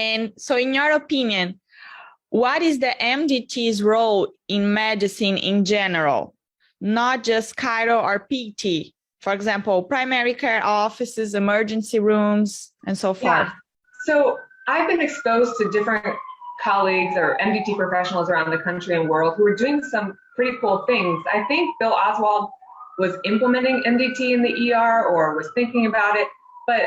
And so in your opinion, what is the MDT's role in medicine in general, not just chiro or PT? For example, primary care offices, emergency rooms, and so forth. Yeah. So I've been exposed to different colleagues or MDT professionals around the country and world who are doing some pretty cool things. I think Bill Oswald was implementing MDT in the ER or was thinking about it, but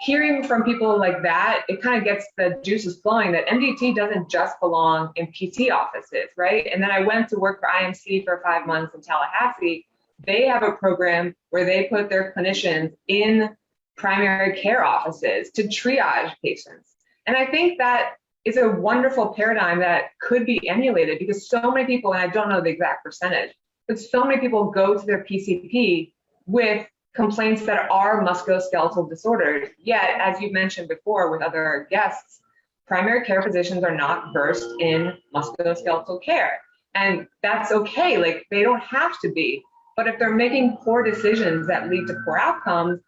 hearing from people like that, it kind of gets the juices flowing that MDT doesn't just belong in PT offices, right? And then I went to work for IMC for 5 months in Tallahassee. They have a program where they put their clinicians in primary care offices to triage patients. And I think that is a wonderful paradigm that could be emulated because so many people, and I don't know the exact percentage, but so many people go to their PCP with complaints that are musculoskeletal disorders. Yet, as you mentioned before with other guests, primary care physicians are not versed in musculoskeletal care. And that's okay, like they don't have to be. But if they're making poor decisions that lead to poor outcomes,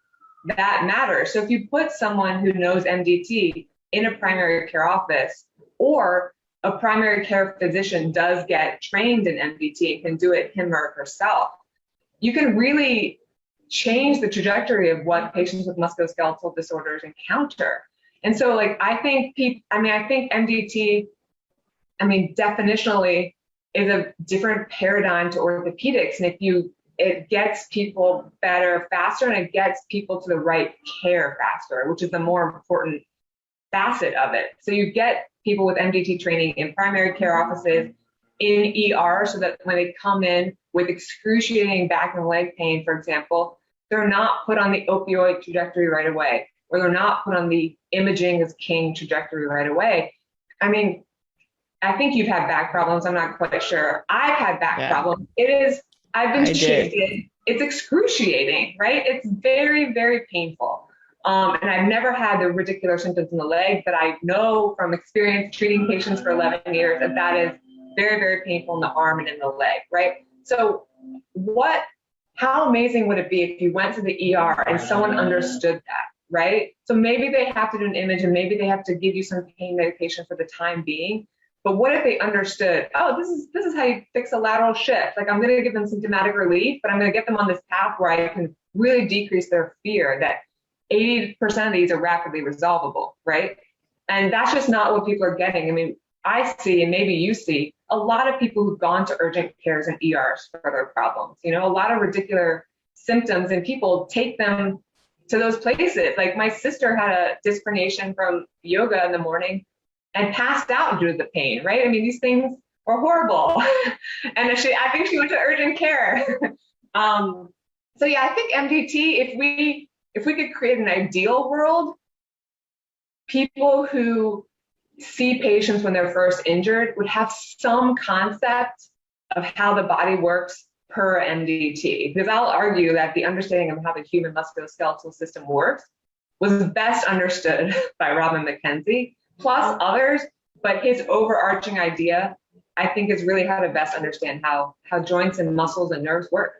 that matters. So if you put someone who knows MDT in a primary care office, or a primary care physician does get trained in MDT and can do it him or herself, you can really change the trajectory of what patients with musculoskeletal disorders encounter. And so like, I think MDT, definitionally is a different paradigm to orthopedics. And it gets people better faster and it gets people to the right care faster, which is the more important facet of it. So you get people with MDT training in primary care offices, in ER, so that when they come in with excruciating back and leg pain, for example, they're not put on the opioid trajectory right away, or they're not put on the imaging is king trajectory right away. I mean, I think you've had back problems. I'm not quite sure. I've had back problems. I've been shifted. It's excruciating, right? It's very, very painful. And I've never had the radicular symptoms in the leg, but I know from experience treating patients for 11 years that is very, very painful in the arm and in the leg, right? So how amazing would it be if you went to the ER and someone understood that, right? So maybe they have to do an image and maybe they have to give you some pain medication for the time being. But what if they understood, oh, this is how you fix a lateral shift. Like I'm going to give them symptomatic relief, but I'm going to get them on this path where I can really decrease their fear that 80% of these are rapidly resolvable, right? And that's just not what people are getting. I mean, I see, and maybe you see, a lot of people who've gone to urgent cares and ERs for their problems. You know, a lot of radicular symptoms, and people take them to those places. Like my sister had a disc herniation from yoga in the morning and passed out due to the pain, right? I mean, these things are horrible. And I think she went to urgent care. So yeah, I think MDT, if we could create an ideal world, people who see patients when they're first injured would have some concept of how the body works per MDT. Because I'll argue that the understanding of how the human musculoskeletal system works was best understood by Robin McKenzie, plus others, but his overarching idea, I think, is really how to best understand how joints and muscles and nerves work.